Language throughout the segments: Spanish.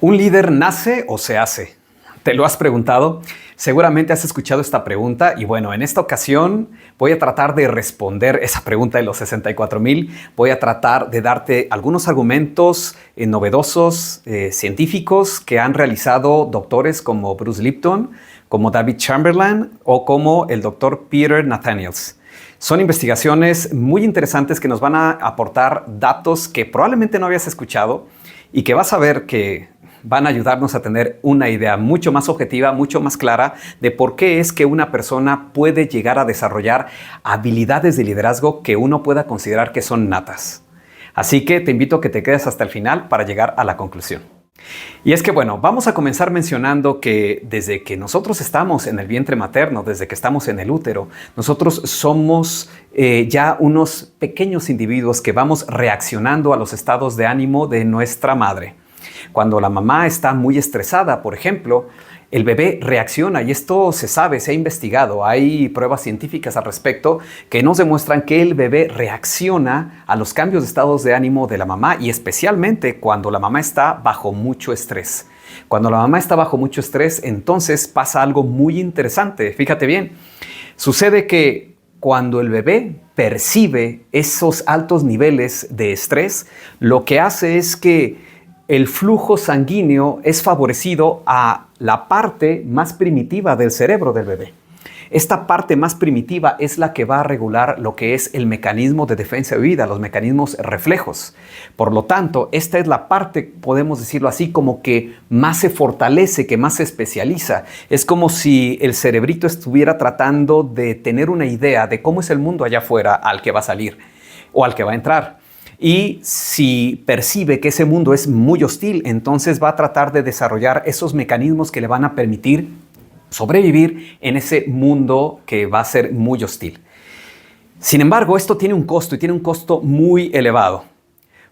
¿Un líder nace o se hace? ¿Te lo has preguntado? Seguramente has escuchado esta pregunta y bueno, en esta ocasión voy a tratar de responder esa pregunta de los 64,000. Voy a tratar de darte algunos argumentos novedosos, científicos que han realizado doctores como Bruce Lipton, como David Chamberlain o como el doctor Peter Nathaniels. Son investigaciones muy interesantes que nos van a aportar datos que probablemente no habías escuchado y que vas a ver que van a ayudarnos a tener una idea mucho más objetiva, mucho más clara de por qué es que una persona puede llegar a desarrollar habilidades de liderazgo que uno pueda considerar que son natas. Así que te invito a que te quedes hasta el final para llegar a la conclusión. Y es que bueno, vamos a comenzar mencionando que desde que nosotros estamos en el vientre materno, desde que estamos en el útero, nosotros somos ya unos pequeños individuos que vamos reaccionando a los estados de ánimo de nuestra madre. Cuando la mamá está muy estresada, por ejemplo, el bebé reacciona y esto se sabe, se ha investigado. Hay pruebas científicas al respecto que nos demuestran que el bebé reacciona a los cambios de estados de ánimo de la mamá y especialmente cuando la mamá está bajo mucho estrés. Cuando la mamá está bajo mucho estrés, entonces pasa algo muy interesante. Fíjate bien, sucede que cuando el bebé percibe esos altos niveles de estrés, lo que hace es que el flujo sanguíneo es favorecido a la parte más primitiva del cerebro del bebé. Esta parte más primitiva es la que va a regular lo que es el mecanismo de defensa y huida, los mecanismos reflejos. Por lo tanto, esta es la parte, podemos decirlo así, como que más se fortalece, que más se especializa. Es como si el cerebrito estuviera tratando de tener una idea de cómo es el mundo allá afuera al que va a salir o al que va a entrar. Y si percibe que ese mundo es muy hostil, entonces va a tratar de desarrollar esos mecanismos que le van a permitir sobrevivir en ese mundo que va a ser muy hostil. Sin embargo, esto tiene un costo y tiene un costo muy elevado,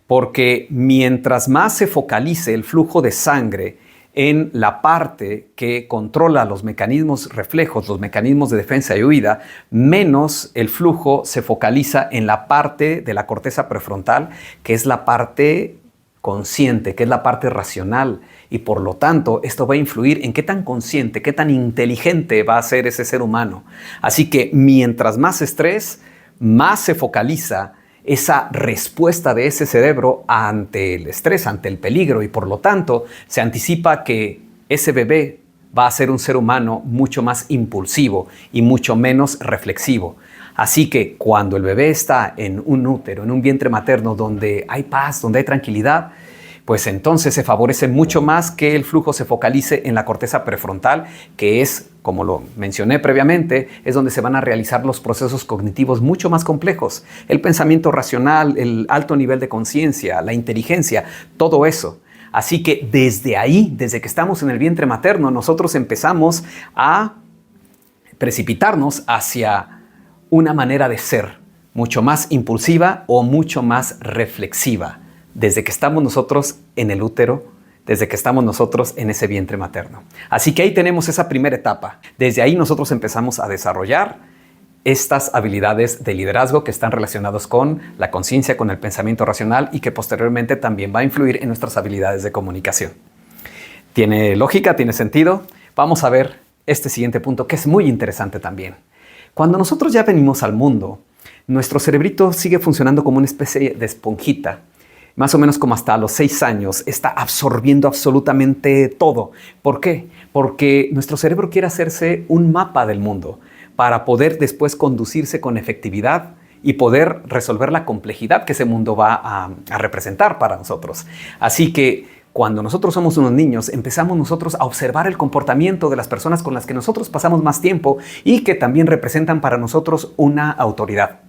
porque mientras más se focalice el flujo de sangre en la parte que controla los mecanismos reflejos, los mecanismos de defensa y huida, menos el flujo se focaliza en la parte de la corteza prefrontal, que es la parte consciente, que es la parte racional. Y por lo tanto, esto va a influir en qué tan consciente, qué tan inteligente va a ser ese ser humano. Así que mientras más estrés, más se focaliza esa respuesta de ese cerebro ante el estrés, ante el peligro, y por lo tanto se anticipa que ese bebé va a ser un ser humano mucho más impulsivo y mucho menos reflexivo. Así que cuando el bebé está en un útero, en un vientre materno donde hay paz, donde hay tranquilidad, pues entonces se favorece mucho más que el flujo se focalice en la corteza prefrontal, que es, como lo mencioné previamente, es donde se van a realizar los procesos cognitivos mucho más complejos. El pensamiento racional, el alto nivel de conciencia, la inteligencia, todo eso. Así que desde ahí, desde que estamos en el vientre materno, nosotros empezamos a precipitarnos hacia una manera de ser mucho más impulsiva o mucho más reflexiva. Desde que estamos nosotros en el útero, desde que estamos nosotros en ese vientre materno. Así que ahí tenemos esa primera etapa. Desde ahí nosotros empezamos a desarrollar estas habilidades de liderazgo que están relacionadas con la conciencia, con el pensamiento racional y que posteriormente también va a influir en nuestras habilidades de comunicación. ¿Tiene lógica? ¿Tiene sentido? Vamos a ver este siguiente punto que es muy interesante también. Cuando nosotros ya venimos al mundo, nuestro cerebrito sigue funcionando como una especie de esponjita. Más o menos como hasta los 6 años, está absorbiendo absolutamente todo. ¿Por qué? Porque nuestro cerebro quiere hacerse un mapa del mundo para poder después conducirse con efectividad y poder resolver la complejidad que ese mundo va a representar para nosotros. Así que cuando nosotros somos unos niños, empezamos nosotros a observar el comportamiento de las personas con las que nosotros pasamos más tiempo y que también representan para nosotros una autoridad.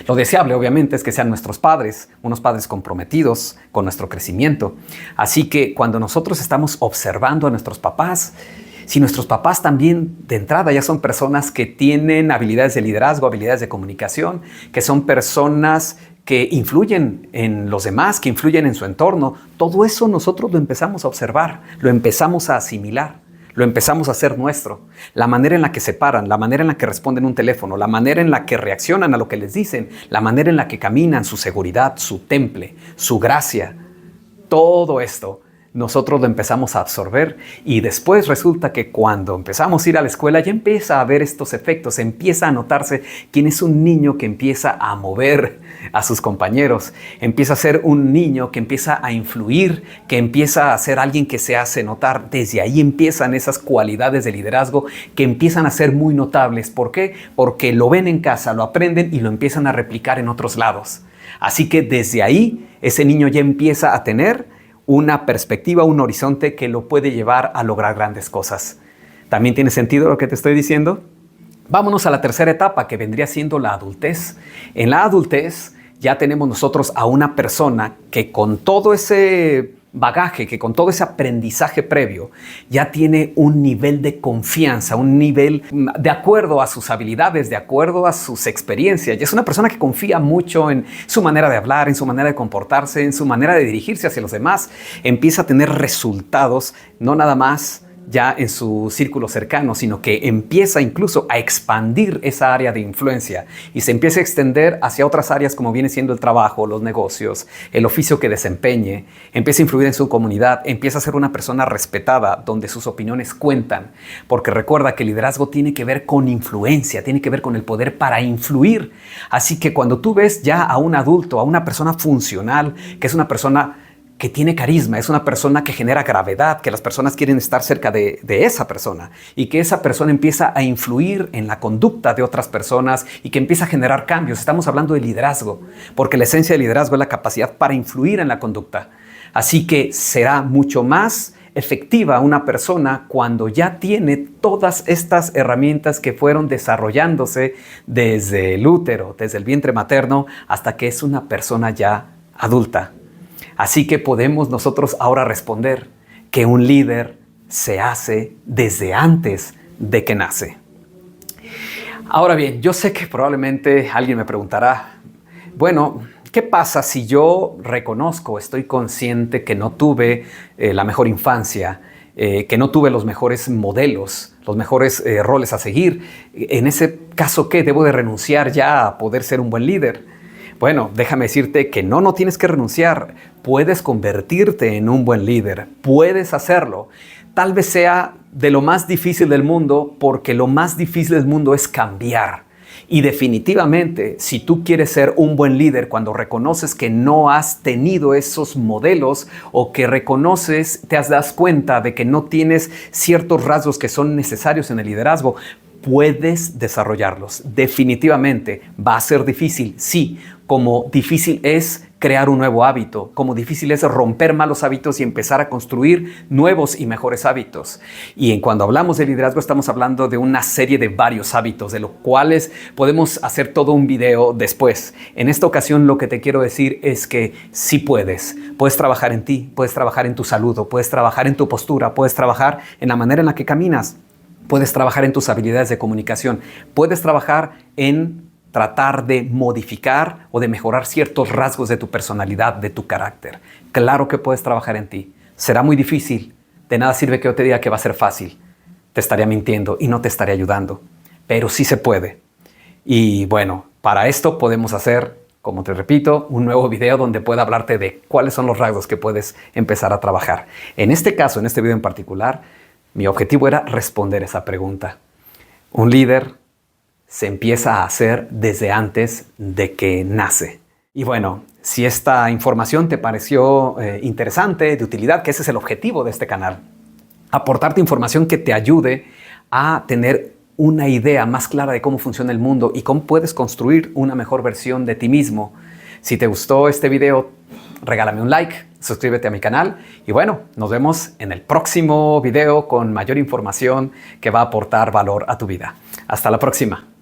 Lo deseable, obviamente, es que sean nuestros padres, unos padres comprometidos con nuestro crecimiento. Así que cuando nosotros estamos observando a nuestros papás, si nuestros papás también de entrada ya son personas que tienen habilidades de liderazgo, habilidades de comunicación, que son personas que influyen en los demás, que influyen en su entorno, todo eso nosotros lo empezamos a observar, lo empezamos a asimilar. Lo empezamos a hacer nuestro. La manera en la que se paran, la manera en la que responden un teléfono, la manera en la que reaccionan a lo que les dicen, la manera en la que caminan, su seguridad, su temple, su gracia. Todo esto nosotros lo empezamos a absorber y después resulta que cuando empezamos a ir a la escuela ya empieza a ver estos efectos, empieza a notarse quién es un niño que empieza a mover a sus compañeros, empieza a ser un niño que empieza a influir, que empieza a ser alguien que se hace notar. Desde ahí empiezan esas cualidades de liderazgo que empiezan a ser muy notables. ¿Por qué? Porque lo ven en casa, lo aprenden y lo empiezan a replicar en otros lados. Así que desde ahí ese niño ya empieza a tener una perspectiva, un horizonte que lo puede llevar a lograr grandes cosas. ¿También tiene sentido lo que te estoy diciendo? Vámonos a la tercera etapa, que vendría siendo la adultez. En la adultez ya tenemos nosotros a una persona que con todo ese bagaje, que con todo ese aprendizaje previo, ya tiene un nivel de confianza, un nivel de acuerdo a sus habilidades, de acuerdo a sus experiencias. Y es una persona que confía mucho en su manera de hablar, en su manera de comportarse, en su manera de dirigirse hacia los demás. Empieza a tener resultados, no nada más ya en su círculo cercano, sino que empieza incluso a expandir esa área de influencia y se empieza a extender hacia otras áreas como viene siendo el trabajo, los negocios, el oficio que desempeñe, empieza a influir en su comunidad, empieza a ser una persona respetada donde sus opiniones cuentan, porque recuerda que el liderazgo tiene que ver con influencia, tiene que ver con el poder para influir. Así que cuando tú ves ya a un adulto, a una persona funcional, que es una persona que tiene carisma, es una persona que genera gravedad, que las personas quieren estar cerca de esa persona y que esa persona empieza a influir en la conducta de otras personas y que empieza a generar cambios. Estamos hablando de liderazgo, porque la esencia del liderazgo es la capacidad para influir en la conducta. Así que será mucho más efectiva una persona cuando ya tiene todas estas herramientas que fueron desarrollándose desde el útero, desde el vientre materno, hasta que es una persona ya adulta. Así que podemos nosotros ahora responder que un líder se hace desde antes de que nace. Ahora bien, yo sé que probablemente alguien me preguntará, bueno, ¿qué pasa si yo reconozco, estoy consciente que no tuve la mejor infancia, que no tuve los mejores modelos, los mejores roles a seguir? En ese caso, ¿qué? ¿Debo de renunciar ya a poder ser un buen líder? Bueno, déjame decirte que no tienes que renunciar. Puedes convertirte en un buen líder. Puedes hacerlo. Tal vez sea de lo más difícil del mundo, porque lo más difícil del mundo es cambiar. Y definitivamente, si tú quieres ser un buen líder, cuando reconoces que no has tenido esos modelos o que reconoces, te das cuenta de que no tienes ciertos rasgos que son necesarios en el liderazgo, puedes desarrollarlos. Definitivamente va a ser difícil, sí, como difícil es crear un nuevo hábito, como difícil es romper malos hábitos y empezar a construir nuevos y mejores hábitos. Y cuando hablamos de liderazgo estamos hablando de una serie de varios hábitos, de los cuales podemos hacer todo un video después. En esta ocasión lo que te quiero decir es que sí puedes. Puedes trabajar en ti, puedes trabajar en tu salud, puedes trabajar en tu postura, puedes trabajar en la manera en la que caminas. Puedes trabajar en tus habilidades de comunicación. Puedes trabajar en tratar de modificar o de mejorar ciertos rasgos de tu personalidad, de tu carácter. Claro que puedes trabajar en ti. Será muy difícil. De nada sirve que yo te diga que va a ser fácil. Te estaría mintiendo y no te estaría ayudando. Pero sí se puede. Y bueno, para esto podemos hacer, como te repito, un nuevo video donde pueda hablarte de cuáles son los rasgos que puedes empezar a trabajar. En este caso, en este video en particular, mi objetivo era responder esa pregunta. Un líder se empieza a hacer desde antes de que nace. Y bueno, si esta información te pareció interesante, de utilidad, que ese es el objetivo de este canal, aportarte información que te ayude a tener una idea más clara de cómo funciona el mundo y cómo puedes construir una mejor versión de ti mismo. Si te gustó este video, regálame un like, suscríbete a mi canal y bueno, nos vemos en el próximo video con mayor información que va a aportar valor a tu vida. Hasta la próxima.